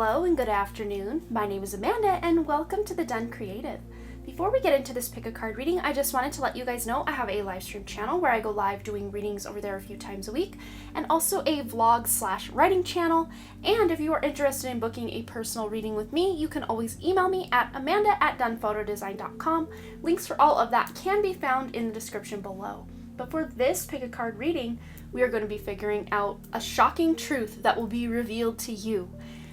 Hello and good afternoon. My name is Amanda and welcome to The Done Creative. Before we get into this pick a card reading, I just wanted to let you guys know I have a live stream channel where I go live doing readings over there a few times a week, and also a vlog/writing channel. And if you are interested in booking a personal reading with me, you can always email me at amanda@donephotodesign.com. Links for all of that can be found in the description below. But for this pick a card reading, we are going to be figuring out a shocking truth that will be revealed to you.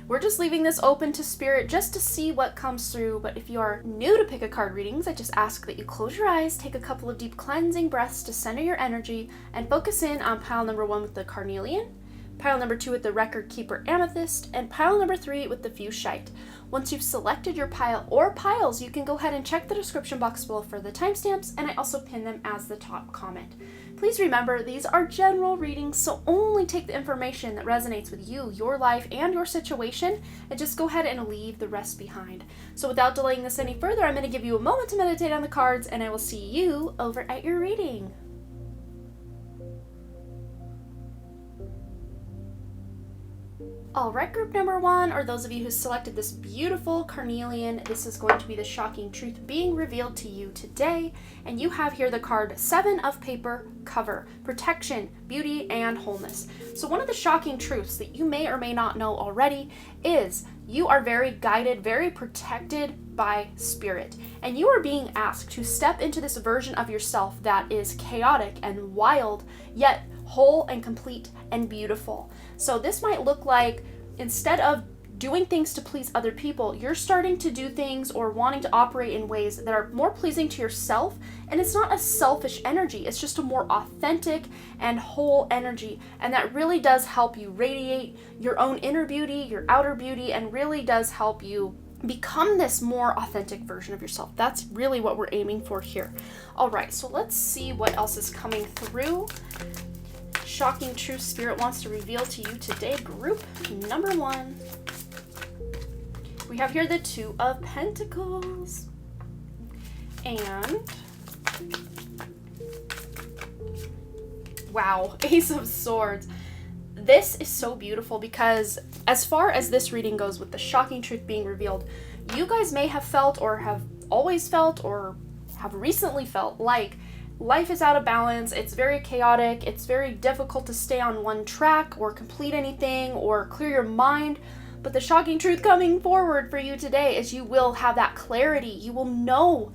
We're just leaving this open to spirit just to see what comes through, but if you are new to pick a card readings, I just ask that you close your eyes, take a couple of deep cleansing breaths to center your energy, and focus in on pile number 1 with the carnelian, pile number 2 with the record keeper amethyst, and pile number 3 with the fuchsite. Once you've selected your pile or piles, you can go ahead and check the description box below for the timestamps, and I also pin them as the top comment. Please remember, these are general readings, so only take the information that resonates with you, your life, and your situation, and just go ahead and leave the rest behind. So without delaying this any further, I'm going to give you a moment to meditate on the cards, and I will see you over at your reading. Alright, group number 1, or those of you who selected this beautiful carnelian, this is going to be the shocking truth being revealed to you today. And you have here the card 7 of Paper cover, protection, beauty, and wholeness. So one of the shocking truths that you may or may not know already is you are very guided, very protected by spirit. And you are being asked to step into this version of yourself that is chaotic and wild, yet whole and complete and beautiful. So this might look like, instead of doing things to please other people, you're starting to do things or wanting to operate in ways that are more pleasing to yourself. And it's not a selfish energy, it's just a more authentic and whole energy. And that really does help you radiate your own inner beauty, your outer beauty, and really does help you become this more authentic version of yourself. That's really what we're aiming for here. All right, so let's see what else is coming through. Shocking truth spirit wants to reveal to you today, group number 1. We have here the 2 of Pentacles and wow, Ace of Swords. This is so beautiful because as far as this reading goes with the shocking truth being revealed, you guys may have felt or have always felt or have recently felt like life is out of balance, it's very chaotic, it's very difficult to stay on one track or complete anything or clear your mind. But the shocking truth coming forward for you today is you will have that clarity. You will know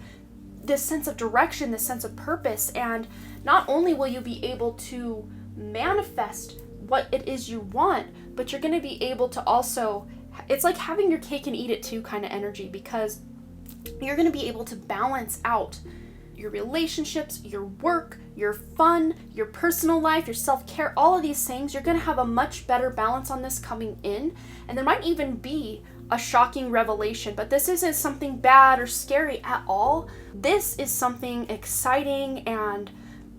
this sense of direction, this sense of purpose, and not only will you be able to manifest what it is you want, but you're going to be able to also, it's like having your cake and eat it too kind of energy, because you're going to be able to balance out your relationships, your work, your fun, your personal life, your self-care, all of these things. You're going to have a much better balance on this coming in. And there might even be a shocking revelation, but this isn't something bad or scary at all. This is something exciting and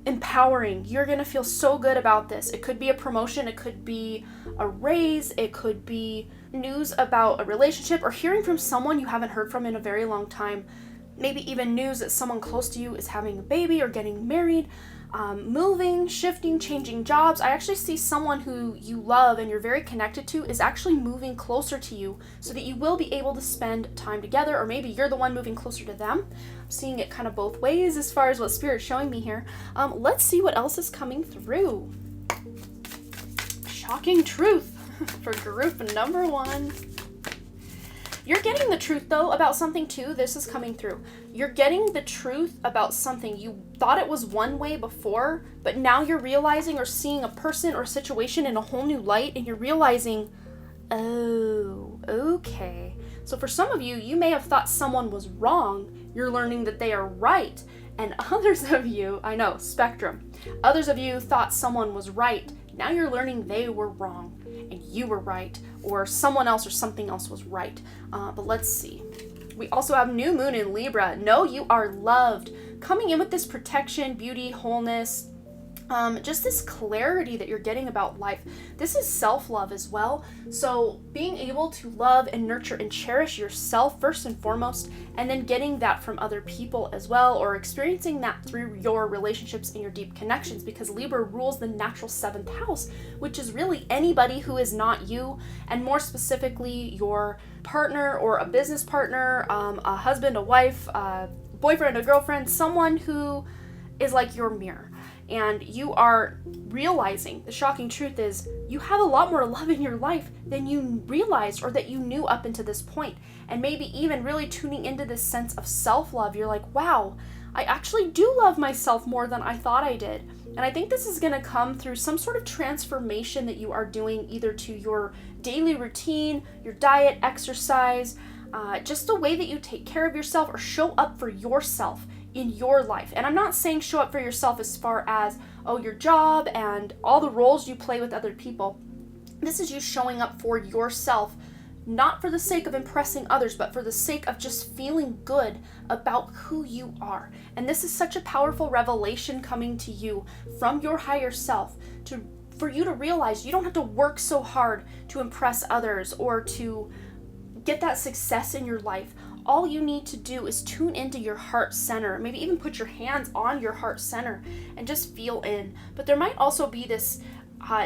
empowering. You're going to feel so good about this. It could be a promotion, it could be a raise, it could be news about a relationship or hearing from someone you haven't heard from in a very long time. Maybe even news that someone close to you is having a baby or getting married, moving, shifting, changing jobs. I actually see someone who you love and you're very connected to is actually moving closer to you so that you will be able to spend time together, or maybe you're the one moving closer to them. I'm seeing it kind of both ways as far as what Spirit's showing me here. Let's see what else is coming through. Shocking truth for group number 1. You're getting the truth, though, about something, too. This is coming through. You're getting the truth about something. You thought it was one way before, but now you're realizing or seeing a person or situation in a whole new light, and you're realizing, oh, okay. So for some of you, you may have thought someone was wrong. You're learning that they are right. And others of you, I know, spectrum. Others of you thought someone was right. Now you're learning they were wrong and you were right, or someone else or something else was right. But let's see. We also have new moon in Libra. Know you are loved. Coming in with this protection, beauty, wholeness, just this clarity that you're getting about life. This is self-love as well. So being able to love and nurture and cherish yourself first and foremost, and then getting that from other people as well, or experiencing that through your relationships and your deep connections, because Libra rules the natural 7th house, which is really anybody who is not you, and more specifically your partner or a business partner, a husband, a wife, a boyfriend, a girlfriend, someone who is like your mirror. And you are realizing, the shocking truth is, you have a lot more love in your life than you realized or that you knew up until this point. And maybe even really tuning into this sense of self-love, you're like, wow, I actually do love myself more than I thought I did. And I think this is going to come through some sort of transformation that you are doing, either to your daily routine, your diet, exercise, just the way that you take care of yourself or show up for yourself in your life. And I'm not saying show up for yourself as far as, oh, your job and all the roles you play with other people. This is you showing up for yourself, not for the sake of impressing others, but for the sake of just feeling good about who you are. And this is such a powerful revelation coming to you from your higher self, for you to realize you don't have to work so hard to impress others or to get that success in your life. All you need to do is tune into your heart center, maybe even put your hands on your heart center and just feel in. But there might also be this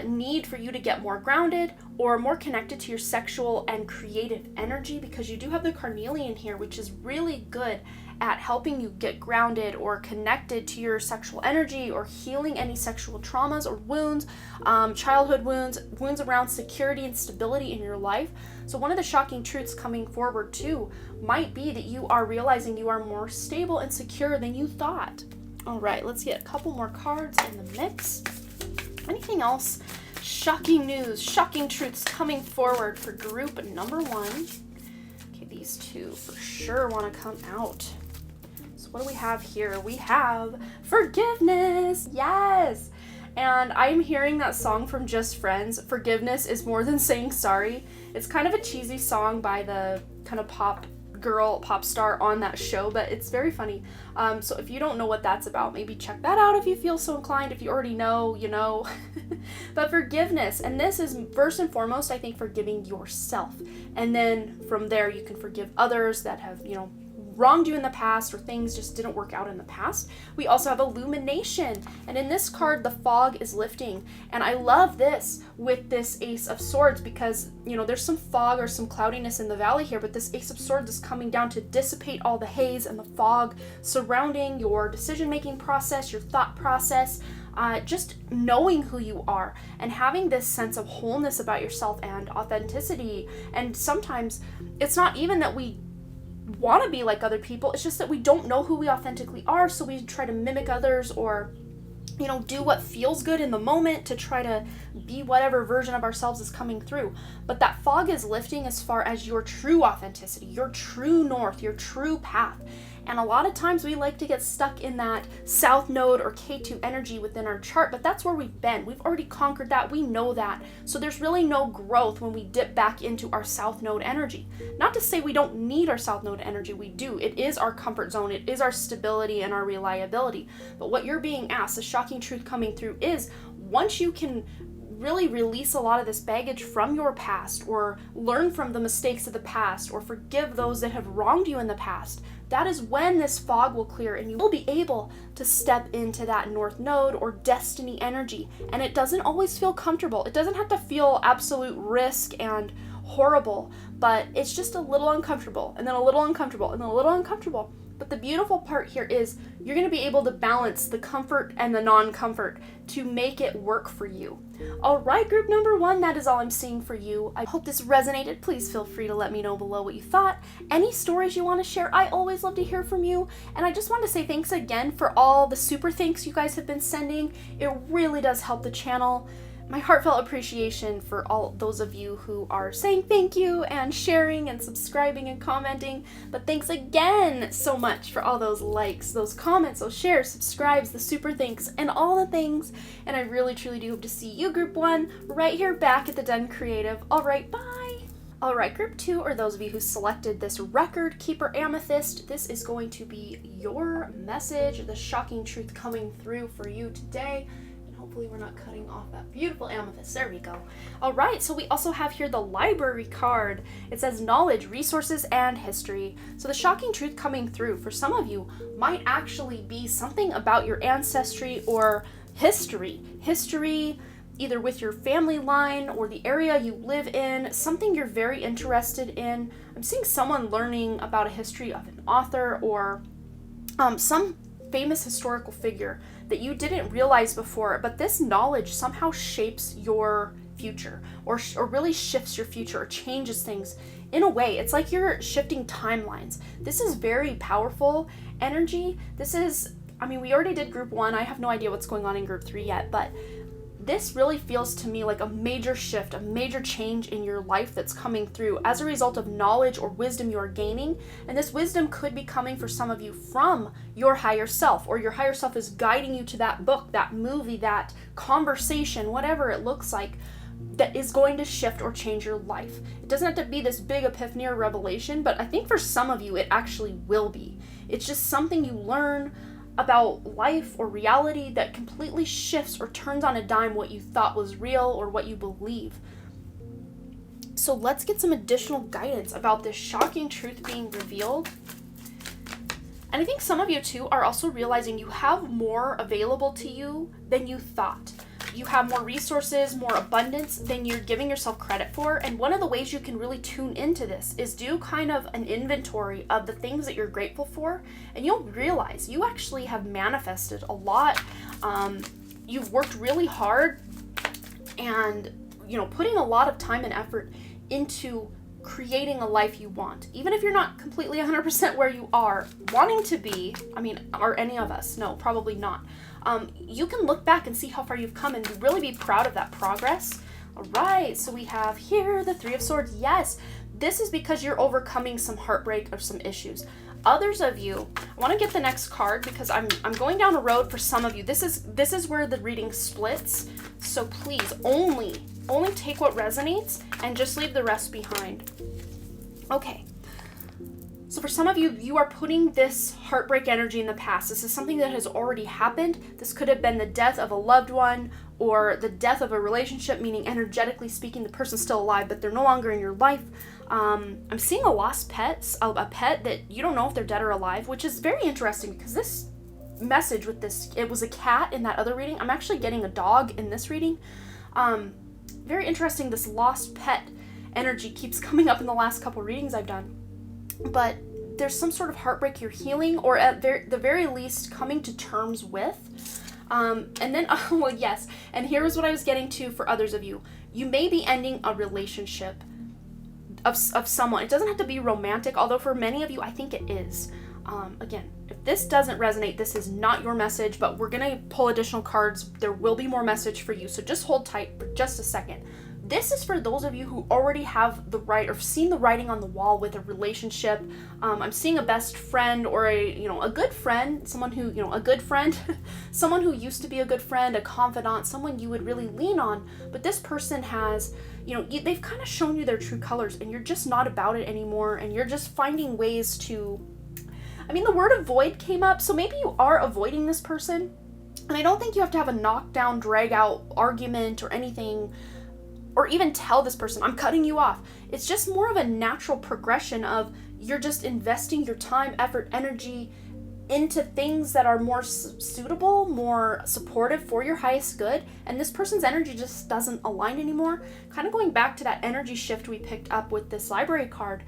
need for you to get more grounded or more connected to your sexual and creative energy, because you do have the carnelian here, which is really good at helping you get grounded or connected to your sexual energy, or healing any sexual traumas or wounds, childhood wounds around security and stability in your life. So one of the shocking truths coming forward too might be that you are realizing you are more stable and secure than you thought. All right, let's get a couple more cards in the mix. Anything else? Shocking news, shocking truths coming forward for group number 1. Okay, these two for sure want to come out. So what do we have here? We have forgiveness. Yes. And I'm hearing that song from Just Friends, Forgiveness is More Than Saying Sorry. It's kind of a cheesy song by the kind of pop star on that show, but it's very funny. So if you don't know what that's about, maybe check that out if you feel so inclined. If you already know, you know. But forgiveness, and this is first and foremost, I think, forgiving yourself. And then from there, you can forgive others that have, wronged you in the past, or things just didn't work out in the past. We also have illumination, and in this card the fog is lifting, and I love this with this Ace of Swords, because there's some fog or some cloudiness in the valley here, but this Ace of Swords is coming down to dissipate all the haze and the fog surrounding your decision-making process, your thought process, just knowing who you are and having this sense of wholeness about yourself and authenticity. And sometimes it's not even that we want to be like other people, it's just that we don't know who we authentically are, so we try to mimic others, or do what feels good in the moment to try to be whatever version of ourselves is coming through. But that fog is lifting as far as your true authenticity, your true north, your true path. And a lot of times we like to get stuck in that South Node or K2 energy within our chart, but that's where we've been. We've already conquered that. We know that. So there's really no growth when we dip back into our South Node energy. Not to say we don't need our South Node energy. We do. It is our comfort zone. It is our stability and our reliability. But what you're being asked, the shocking truth coming through, is once you can really release a lot of this baggage from your past, or learn from the mistakes of the past, or forgive those that have wronged you in the past, that is when this fog will clear and you will be able to step into that North Node or destiny energy. And it doesn't always feel comfortable. It doesn't have to feel absolute risk and horrible, but it's just a little uncomfortable, and then a little uncomfortable, and then a little uncomfortable. But the beautiful part here is you're going to be able to balance the comfort and the non-comfort to make it work for you. All right, group number 1, that is all I'm seeing for you. I hope this resonated. Please feel free to let me know below what you thought. Any stories you want to share, I always love to hear from you. And I just want to say thanks again for all the super thanks you guys have been sending. It really does help the channel. My heartfelt appreciation for all those of you who are saying thank you and sharing and subscribing and commenting. But thanks again so much for all those likes, those comments, those shares, subscribes, the super thanks, and all the things. And I really truly do hope to see you, group 1, right here back at the Den Creative. All right, bye. All right, group 2, or those of you who selected this Record Keeper Amethyst, this is going to be your message, the shocking truth coming through for you today. Hopefully we're not cutting off that beautiful amethyst. There we go. All right, so we also have here the library card. It says knowledge, resources, and history. So the shocking truth coming through for some of you might actually be something about your ancestry or history. History either with your family line or the area you live in, something you're very interested in. I'm seeing someone learning about a history of an author or some famous historical figure that you didn't realize before, but this knowledge somehow shapes your future or really shifts your future or changes things in a way. It's like you're shifting timelines. This is very powerful energy. This is, I mean, we already did group 1. I have no idea what's going on in group 3 yet, but this really feels to me like a major shift, a major change in your life that's coming through as a result of knowledge or wisdom you are gaining. And this wisdom could be coming for some of you from your higher self, or your higher self is guiding you to that book, that movie, that conversation, whatever it looks like, that is going to shift or change your life. It doesn't have to be this big epiphany or revelation, but I think for some of you it actually will be. It's just something you learn about life or reality that completely shifts or turns on a dime what you thought was real or what you believe. So let's get some additional guidance about this shocking truth being revealed. And I think some of you too are also realizing you have more available to you than you thought. You have more resources, more abundance than you're giving yourself credit for. And one of the ways you can really tune into this is do kind of an inventory of the things that you're grateful for. And you'll realize you actually have manifested a lot. You've worked really hard and, putting a lot of time and effort into creating a life you want. Even if you're not completely 100% where you are wanting to be, are any of us? No, probably not. You can look back and see how far you've come and really be proud of that progress. All right, so we have here the Three of Swords. Yes, this is because you're overcoming some heartbreak or some issues. Others of you, I want to get the next card because I'm going down a road for some of you. This is where the reading splits. So please only take what resonates and just leave the rest behind. Okay. So for some of you, you are putting this heartbreak energy in the past. This is something that has already happened. This could have been the death of a loved one or the death of a relationship, meaning energetically speaking, the person's still alive, but they're no longer in your life. I'm seeing a lost pet, a pet that you don't know if they're dead or alive, which is very interesting because this message with this, it was a cat in that other reading. I'm actually getting a dog in this reading. Very interesting, this lost pet energy keeps coming up in the last couple readings I've done. But there's some sort of heartbreak you're healing, or at the very least coming to terms with. And then, yes, and here's what I was getting to for others of you. You may be ending a relationship of someone. It doesn't have to be romantic, although for many of you, I think it is. Again, if this doesn't resonate, this is not your message, but we're going to pull additional cards. There will be more message for you, so just hold tight for just a second. This is for those of you who already have the right or seen the writing on the wall with a relationship. I'm seeing a best friend or a good friend, someone who, a good friend, someone who used to be a good friend, a confidant, someone you would really lean on. But this person has, they've kind of shown you their true colors and you're just not about it anymore. And you're just finding ways to, the word avoid came up. So maybe you are avoiding this person. And I don't think you have to have a knockdown, drag out argument or anything, or even tell this person, I'm cutting you off. It's just more of a natural progression of you're just investing your time, effort, energy into things that are more suitable, more supportive for your highest good, and this person's energy just doesn't align anymore. Kind of going back to that energy shift we picked up with this library card,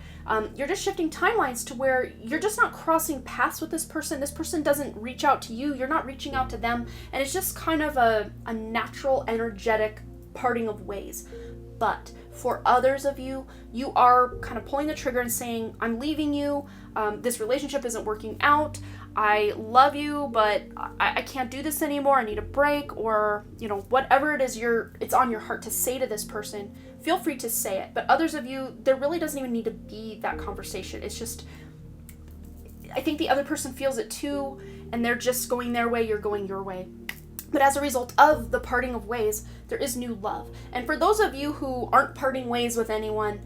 you're just shifting timelines to where you're just not crossing paths with this person. This person doesn't reach out to you, you're not reaching out to them, and it's just kind of a natural, energetic parting of ways. But for others of you, you are kind of pulling the trigger and saying, I'm leaving you, this relationship isn't working out, I love you, but I can't do this anymore, I need a break, or whatever it is it's on your heart to say to this person, feel free to say it. But others of you, there really doesn't even need to be that conversation. It's just, I think the other person feels it too, and they're just going their way, you're going your way. But as a result of the parting of ways, there is new love. And for those of you who aren't parting ways with anyone,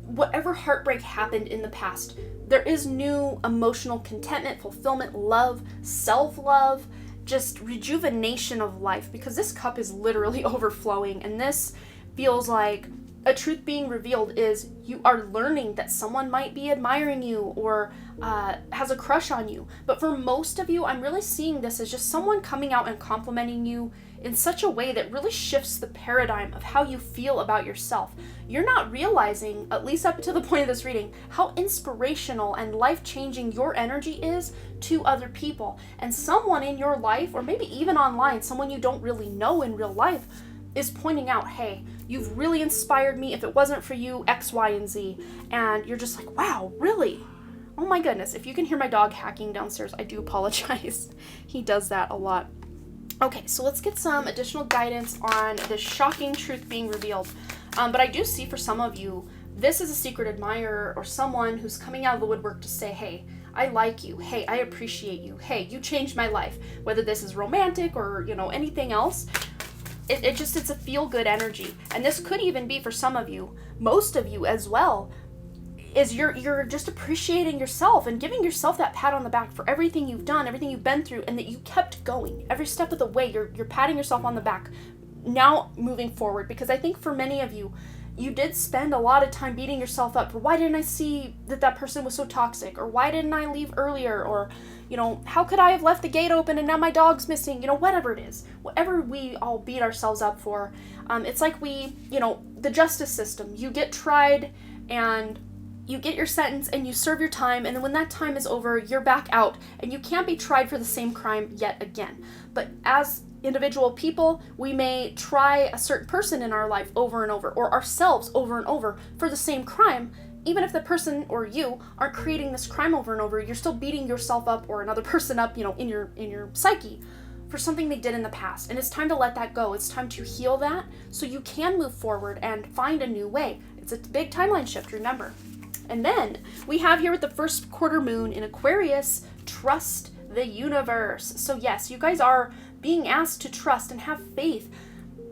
whatever heartbreak happened in the past, there is new emotional contentment, fulfillment, love, self-love, just rejuvenation of life, because this cup is literally overflowing, and this feels like a truth being revealed is you are learning that someone might be admiring you or has a crush on you. But for most of you, I'm really seeing this as just someone coming out and complimenting you in such a way that really shifts the paradigm of how you feel about yourself. You're not realizing, at least up to the point of this reading, how inspirational and life-changing your energy is to other people. And someone in your life, or maybe even online, someone you don't really know in real life, is pointing out, hey, you've really inspired me. If it wasn't for you, X, Y, and Z. And you're just like, wow, really? Oh my goodness. If you can hear my dog hacking downstairs, I do apologize. He does that a lot. Okay, so let's get some additional guidance on this shocking truth being revealed. But I do see for some of you, this is a secret admirer or someone who's coming out of the woodwork to say, hey, I like you. Hey, I appreciate you. Hey, you changed my life. Whether this is romantic or, anything else, it's a feel-good energy. And this could even be for some of you, most of you as well, is you're just appreciating yourself and giving yourself that pat on the back for everything you've done, everything you've been through, and that you kept going. Every step of the way, you're patting yourself on the back, now moving forward. Because I think for many of you, you did spend a lot of time beating yourself up for, why didn't I see that person was so toxic? Or why didn't I leave earlier? Or, how could I have left the gate open and now my dog's missing? Whatever it is. Whatever we all beat ourselves up for. It's like the justice system. You get tried and you get your sentence and you serve your time, and then when that time is over, you're back out and you can't be tried for the same crime yet again. But as individual people, we may try a certain person in our life over and over, or ourselves over and over for the same crime. Even if the person or you aren't creating this crime over and over, you're still beating yourself up or another person up, in your psyche for something they did in the past. And it's time to let that go. It's time to heal that so you can move forward and find a new way. It's a big timeline shift, remember. And then we have here with the first quarter moon in Aquarius, trust the universe. So yes, you guys are being asked to trust and have faith,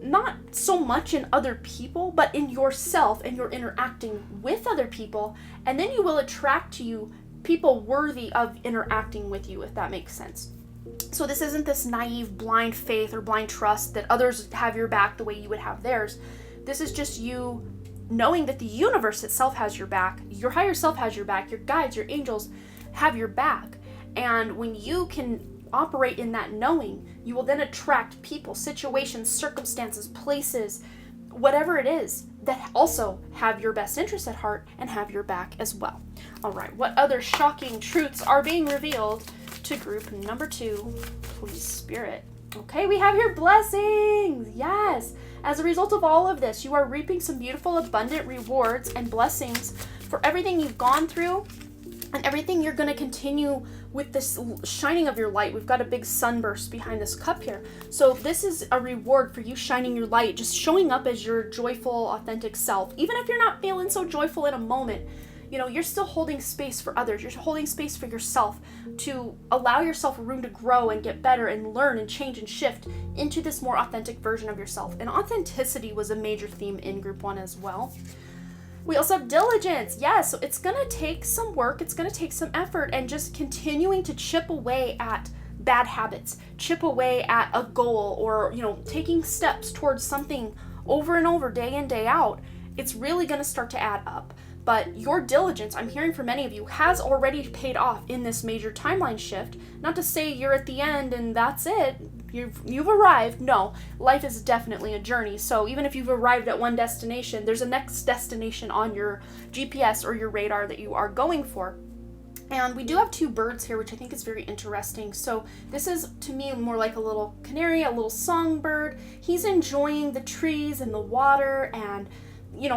not so much in other people, but in yourself, and you're interacting with other people. And then you will attract to you people worthy of interacting with you, if that makes sense. So this isn't this naive, blind faith or blind trust that others have your back the way you would have theirs. This is just you knowing that the universe itself has your back, your higher self has your back, your guides, your angels have your back. And when you can operate in that knowing, you will then attract people, situations, circumstances, places, whatever it is, that also have your best interests at heart and have your back as well. All right, what other shocking truths are being revealed to group number 2? Please, Spirit. Okay, we have here blessings. Yes. As a result of all of this, you are reaping some beautiful, abundant rewards and blessings for everything you've gone through and everything you're going to continue with this shining of your light. We've got a big sunburst behind this cup here. So this is a reward for you shining your light, just showing up as your joyful, authentic self. Even if you're not feeling so joyful in a moment, you're still holding space for others. You're holding space for yourself to allow yourself room to grow and get better and learn and change and shift into this more authentic version of yourself. And authenticity was a major theme in group 1 as well. We also have diligence. Yes, so it's going to take some work. It's going to take some effort, and just continuing to chip away at bad habits, chip away at a goal, or, taking steps towards something over and over, day in, day out. It's really going to start to add up. But your diligence, I'm hearing from many of you, has already paid off in this major timeline shift. Not to say you're at the end and that's it. You've arrived. No, life is definitely a journey. So even if you've arrived at one destination, there's a next destination on your GPS or your radar that you are going for. And we do have 2 birds here, which I think is very interesting. So this is, to me, more like a little canary, a little songbird. He's enjoying the trees and the water and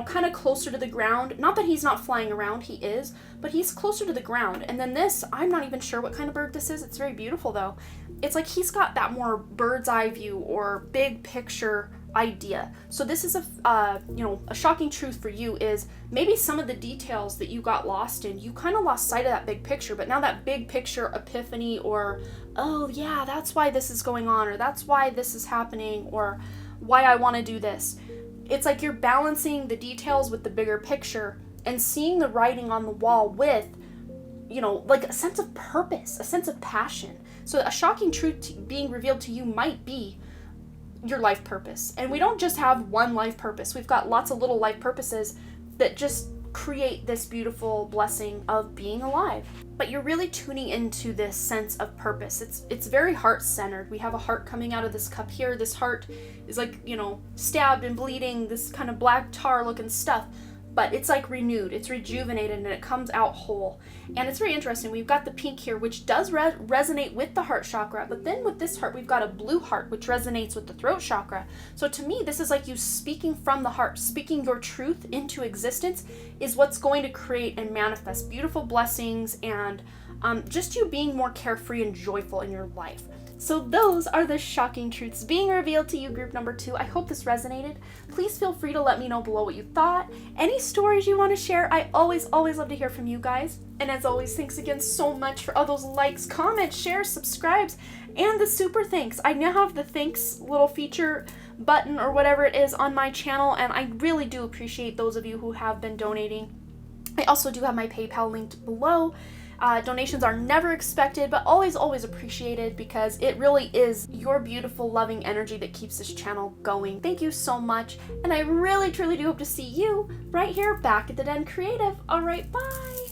kind of closer to the ground. Not that he's not flying around, he is, but he's closer to the ground. And then this, I'm not even sure what kind of bird this is. It's very beautiful though. It's like he's got that more bird's eye view or big picture idea. So this is a shocking truth for you is maybe some of the details that you got lost in, you kind of lost sight of that big picture, but now that big picture epiphany or, oh yeah, that's why this is going on, or that's why this is happening, or why I want to do this. It's like you're balancing the details with the bigger picture and seeing the writing on the wall with like a sense of purpose, a sense of passion. So a shocking truth being revealed to you might be your life purpose. And we don't just have one life purpose. We've got lots of little life purposes that just create this beautiful blessing of being alive. But you're really tuning into this sense of purpose. It's very heart-centered. We have a heart coming out of this cup here. This heart is like, stabbed and bleeding, this kind of black tar looking stuff. But it's like renewed, it's rejuvenated, and it comes out whole. And it's very interesting. We've got the pink here, which does resonate with the heart chakra, but then with this heart, we've got a blue heart, which resonates with the throat chakra. So to me, this is like you speaking from the heart, speaking your truth into existence is what's going to create and manifest beautiful blessings and just you being more carefree and joyful in your life. So those are the shocking truths being revealed to you, group number 2. I hope this resonated. Please feel free to let me know below what you thought. Any stories you want to share, I always love to hear from you guys. And as always, thanks again so much for all those likes, comments, shares, subscribes, and the super thanks. I now have the thanks little feature button or whatever it is on my channel, and I really do appreciate those of you who have been donating. I also do have my PayPal linked below. Donations are never expected, but always appreciated because it really is your beautiful, loving energy that keeps this channel going. Thank you so much, and I really, truly do hope to see you right here back at the Den Creative. All right, bye!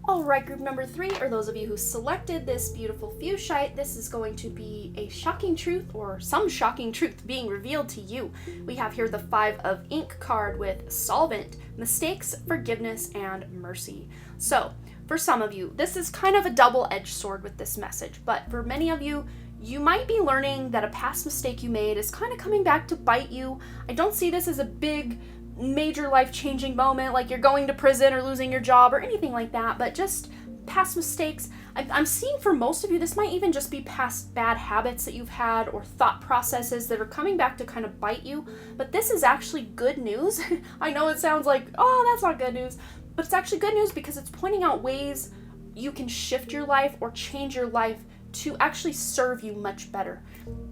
All right, group number 3, or those of you who selected this beautiful fuchsite, this is going to be a shocking truth or some shocking truth being revealed to you. We have here the 5 of Ink card with solvent, mistakes, forgiveness, and mercy. So, for some of you, this is kind of a double-edged sword with this message, but for many of you, you might be learning that a past mistake you made is kind of coming back to bite you. I don't see this as a big, major life-changing moment, like you're going to prison or losing your job or anything like that, but just past mistakes. I'm seeing for most of you, this might even just be past bad habits that you've had or thought processes that are coming back to kind of bite you, but this is actually good news. I know it sounds like, oh, that's not good news, but it's actually good news because it's pointing out ways you can shift your life or change your life to actually serve you much better.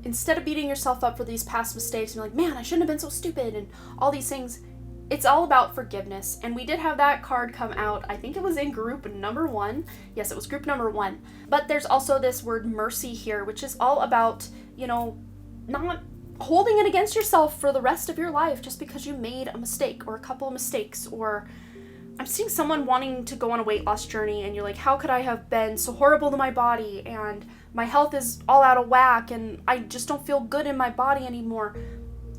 Instead of beating yourself up for these past mistakes and like, man, I shouldn't have been so stupid and all these things, it's all about forgiveness. And we did have that card come out. I think it was in group number 1. Yes, it was group number 1. But there's also this word mercy here, which is all about, not holding it against yourself for the rest of your life just because you made a mistake or a couple of mistakes. Or I'm seeing someone wanting to go on a weight loss journey and you're like, how could I have been so horrible to my body and my health is all out of whack and I just don't feel good in my body anymore.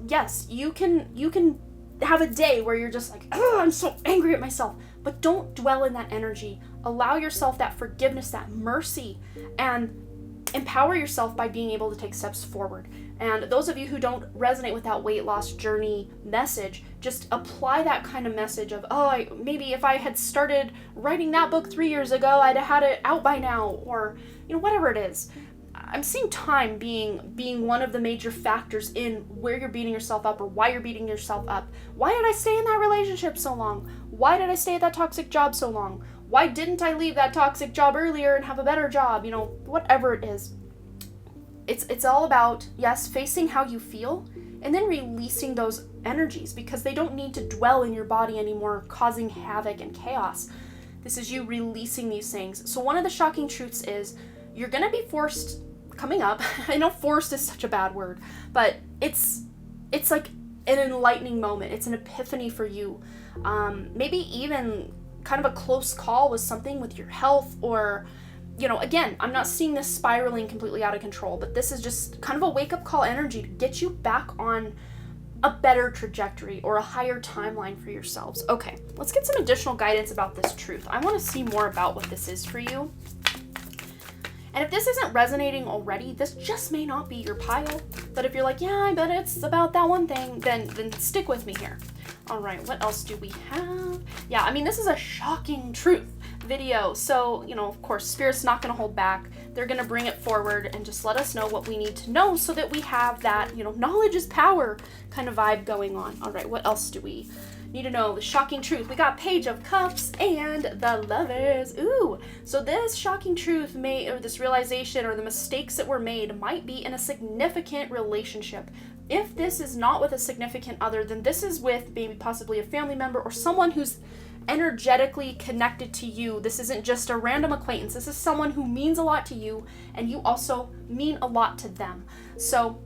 Yes, you can have a day where you're just like, oh, I'm so angry at myself, but don't dwell in that energy. Allow yourself that forgiveness, that mercy, and empower yourself by being able to take steps forward. And those of you who don't resonate with that weight loss journey message, just apply that kind of message of, oh, maybe if I had started writing that book 3 years ago, I'd have had it out by now, or whatever it is. I'm seeing time being one of the major factors in where you're beating yourself up or why you're beating yourself up. Why did I stay in that relationship so long? Why did I stay at that toxic job so long? Why didn't I leave that toxic job earlier and have a better job? Whatever it is. It's all about, yes, facing how you feel and then releasing those energies because they don't need to dwell in your body anymore, causing havoc and chaos. This is you releasing these things. So one of the shocking truths is you're going to be forced coming up. I know forced is such a bad word, but it's like an enlightening moment. It's an epiphany for you. Maybe even kind of a close call with something with your health or, again, I'm not seeing this spiraling completely out of control, but this is just kind of a wake-up call energy to get you back on a better trajectory or a higher timeline for yourselves. Okay, let's get some additional guidance about this truth. I want to see more about what this is for you. And if this isn't resonating already, this just may not be your pile. But if you're like, yeah, I bet it's about that one thing, then stick with me here. All right, what else do we have? Yeah, this is a shocking truth video. So, of course, Spirit's not going to hold back. They're going to bring it forward and just let us know what we need to know so that we have that, knowledge is power kind of vibe going on. All right, what else do we need to know? The shocking truth. We got Page of Cups and the Lovers. Ooh, so this shocking truth or this realization or the mistakes that were made might be in a significant relationship. If this is not with a significant other, then this is with maybe possibly a family member or someone who's energetically connected to you. This isn't just a random acquaintance. This is someone who means a lot to you, and you also mean a lot to them. So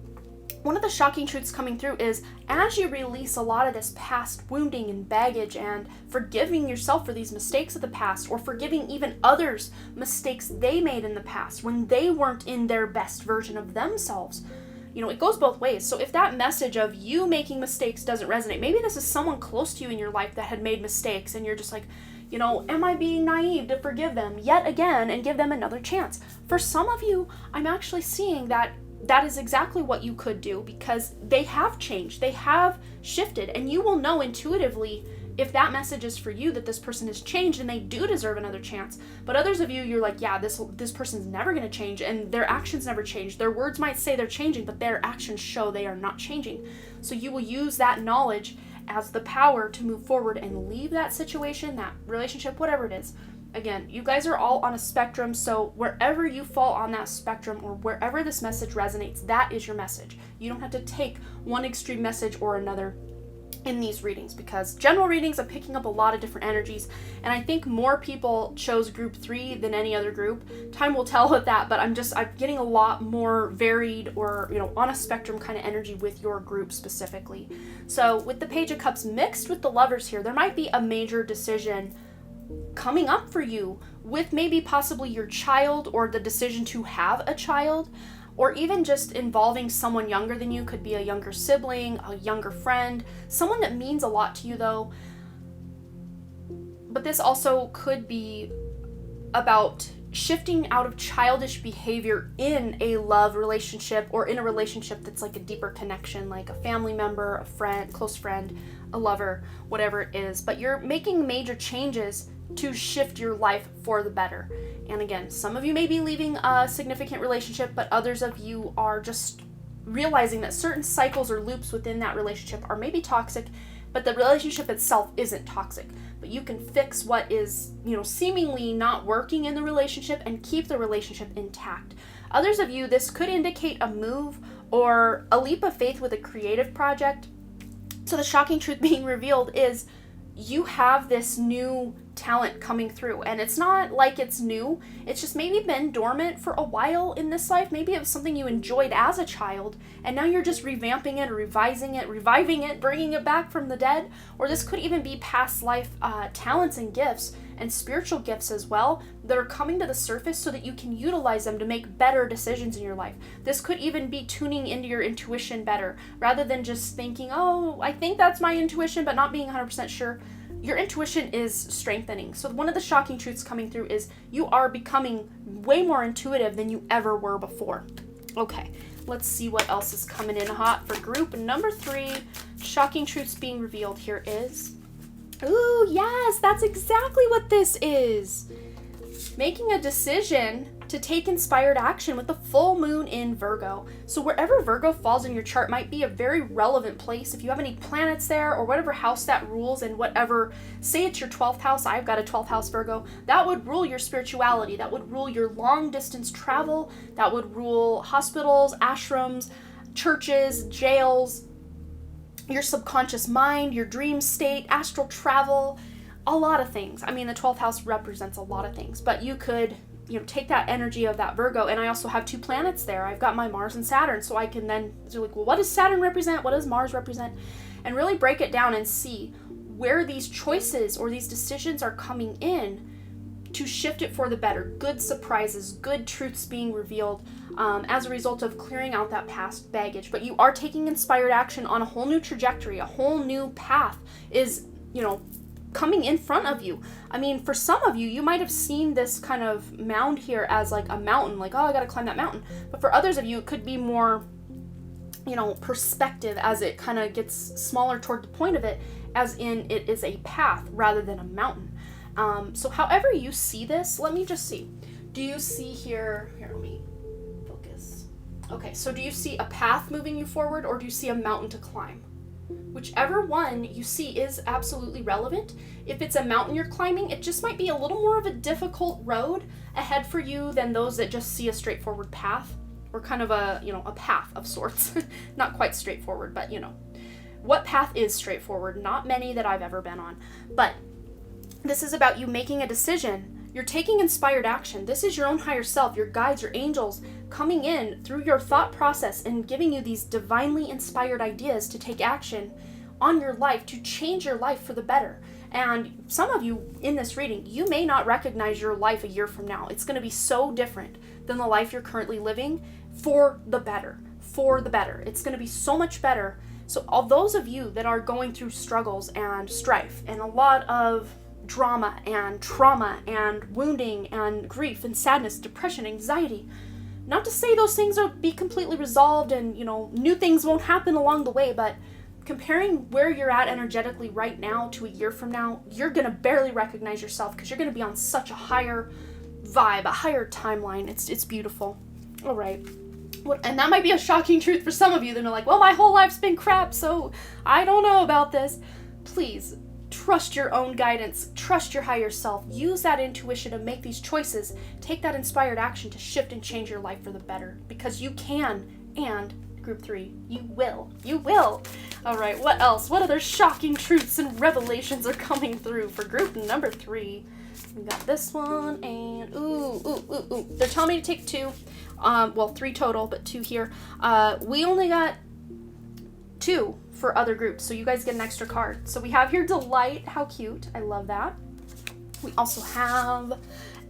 one of the shocking truths coming through is, as you release a lot of this past wounding and baggage and forgiving yourself for these mistakes of the past, or forgiving even others' mistakes they made in the past when they weren't in their best version of themselves, it goes both ways. So if that message of you making mistakes doesn't resonate, maybe this is someone close to you in your life that had made mistakes, and you're just like, am I being naive to forgive them yet again and give them another chance? For some of you, I'm actually seeing that is exactly what you could do, because they have changed, they have shifted, and you will know intuitively if that message is for you, that this person has changed and they do deserve another chance. But others of you, you're like, yeah, this person's never going to change, and their actions never change. Their words might say they're changing, but their actions show they are not changing. So you will use that knowledge as the power to move forward and leave that situation, that relationship, whatever it is. Again, you guys are all on a spectrum, so wherever you fall on that spectrum, or wherever this message resonates, that is your message. You don't have to take one extreme message or another in these readings, because general readings are picking up a lot of different energies, and I think more people chose group 3 than any other group. Time will tell with that, but I'm getting a lot more varied, or on a spectrum kind of energy with your group specifically. So with the Page of Cups mixed with the Lovers here, there might be a major decision coming up for you with maybe possibly your child, or the decision to have a child, or even just involving someone younger than you. Could be a younger sibling, a younger friend, someone that means a lot to you though. But this also could be about shifting out of childish behavior in a love relationship, or in a relationship that's like a deeper connection, like a family member, a friend, close friend, a lover, whatever it is. But you're making major changes to shift your life for the better. And again, some of you may be leaving a significant relationship, but others of you are just realizing that certain cycles or loops within that relationship are maybe toxic, but the relationship itself isn't toxic. But you can fix what is, seemingly not working in the relationship and keep the relationship intact. Others of you, this could indicate a move or a leap of faith with a creative project. So the shocking truth being revealed is, you have this new talent coming through, and it's not like it's new, it's just maybe been dormant for a while in this life. Maybe it was something you enjoyed as a child, and now you're just revamping it, or revising it, reviving it, bringing it back from the dead. Or this could even be past life talents and gifts, and spiritual gifts as well, that are coming to the surface so that you can utilize them to make better decisions in your life. This could even be tuning into your intuition better, rather than just thinking, oh, I think that's my intuition, but not being 100% sure. Your intuition is strengthening. So one of the shocking truths coming through is, you are becoming way more intuitive than you ever were before. Okay, let's see what else is coming in hot for group number 3. Shocking truths being revealed here is, ooh, yes, that's exactly what this is. Making a decision to take inspired action with the full moon in Virgo. So wherever Virgo falls in your chart might be a very relevant place. If you have any planets there, or whatever house that rules, and whatever, say it's your 12th house, I've got a 12th house Virgo, that would rule your spirituality, that would rule your long distance travel, that would rule hospitals, ashrams, churches, jails, your subconscious mind, your dream state, astral travel, a lot of things. I mean, the 12th house represents a lot of things, but you could take that energy of that Virgo. And I also have 2 planets there. I've got my Mars and Saturn, so I can then do like, well, what does Saturn represent? What does Mars represent? And really break it down and see where these choices or these decisions are coming in to shift it for the better. Good surprises, good truths being revealed as a result of clearing out that past baggage. But you are taking inspired action on a whole new trajectory, a whole new path is, coming in front of you. I mean, for some of you, you might have seen this kind of mound here as like a mountain, like, oh, I gotta climb that mountain. But for others of you, it could be more, perspective, as it kind of gets smaller toward the point of it, as in it is a path rather than a mountain. So however you see this, let me just see. Do you see here, let me focus. Okay, so do you see a path moving you forward, or do you see a mountain to climb? Whichever one you see is absolutely relevant. If it's a mountain you're climbing, it just might be a little more of a difficult road ahead for you than those that just see a straightforward path, or kind of a, a path of sorts. Not quite straightforward, but what path is straightforward? Not many that I've ever been on. But This is about you making a decision. You're taking inspired action. This is your own higher self, your guides, your angels coming in through your thought process and giving you these divinely inspired ideas to take action on your life, to change your life for the better. And some of you in this reading, you may not recognize your life a year from now. It's going to be so different than the life you're currently living, for the better. For the better. It's going to be so much better. So all those of you that are going through struggles and strife and a lot of drama and trauma and wounding and grief and sadness, depression, anxiety, not to say those things will be completely resolved and, new things won't happen along the way, but comparing where you're at energetically right now to a year from now, you're going to barely recognize yourself because you're going to be on such a higher vibe, a higher timeline. It's beautiful. All right. And that might be a shocking truth for some of you. They're like, well, my whole life's been crap, so I don't know about this. Please, trust your own guidance. Trust your higher self. Use that intuition to make these choices. Take that inspired action to shift and change your life for the better. Because you can, and group 3, you will. You will. All right, what else? What other shocking truths and revelations are coming through for group number 3? We got this one, and ooh. They're telling me to take 2. 3 total, but 2 here. We only got 2 for other groups, so you guys get an extra card. So we have here Delight. How cute. I love that. We also have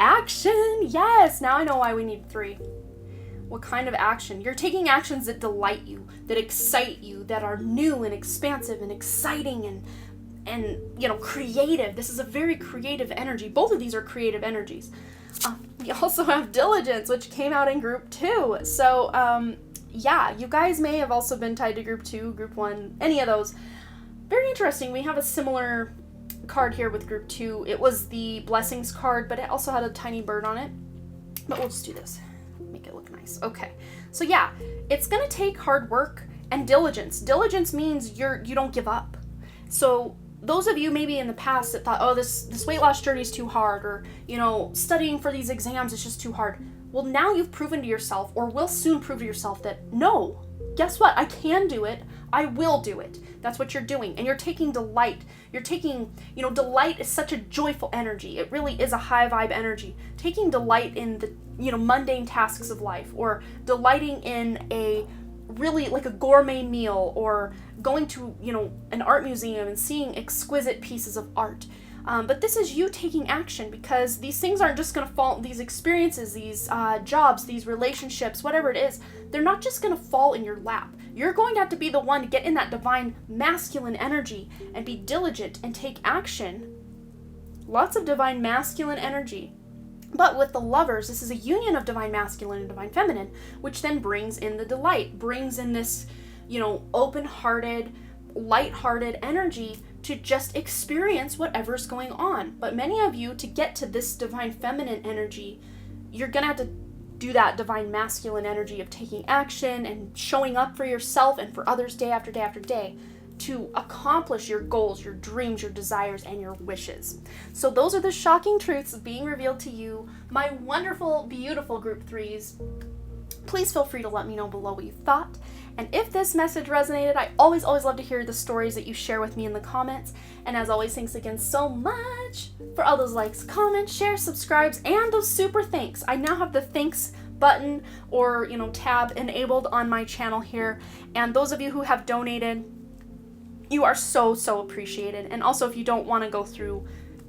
Action. Yes, now I know why we need 3. What kind of action? You're taking actions that delight you, that excite you, that are new and expansive and exciting and creative. This is a very creative energy. Both of these are creative energies. We also have Diligence, which came out in group 2. So, you guys may have also been tied to group 2, group 1, any of those. Very interesting. We have a similar card here with group 2. It was the Blessings card, but it also had a tiny bird on it. But we'll just do this. Make it look nice. Okay. So yeah, it's going to take hard work and diligence. Diligence means you don't give up. So those of you maybe in the past that thought, oh, this weight loss journey is too hard, or, studying for these exams is just too hard. Well, now you've proven to yourself, or will soon prove to yourself, that no, guess what? I can do it. I will do it. That's what you're doing. And you're taking delight. You're taking, delight is such a joyful energy. It really is a high vibe energy. Taking delight in the, mundane tasks of life, or delighting in a really like a gourmet meal, or going to, an art museum and seeing exquisite pieces of art. But this is you taking action, because these things aren't just going to fall, these experiences, these jobs, these relationships, whatever it is, they're not just going to fall in your lap. You're going to have to be the one to get in that divine masculine energy and be diligent and take action. Lots of divine masculine energy. But with the Lovers, this is a union of divine masculine and divine feminine, which then brings in the delight, brings in this, open-hearted, light-hearted energy to just experience whatever's going on. But many of you, to get to this divine feminine energy, you're going to have to do that divine masculine energy of taking action and showing up for yourself and for others day after day after day to accomplish your goals, your dreams, your desires, and your wishes. So those are the shocking truths being revealed to you, my wonderful, beautiful group 3s. Please feel free to let me know below what you thought. And if this message resonated, I always love to hear the stories that you share with me in the comments. And as always, thanks again so much for all those likes, comments, shares, subscribes, and those super thanks. I now have the thanks button or, tab enabled on my channel here. And those of you who have donated, you are so appreciated. And also, if you don't want to go through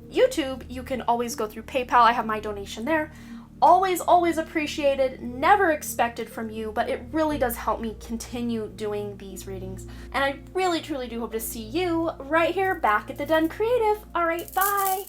YouTube, you can always go through PayPal. I have my donation there. Always appreciated, never expected from you, but it really does help me continue doing these readings. And I really, truly do hope to see you right here back at the Den Creative. All right, bye.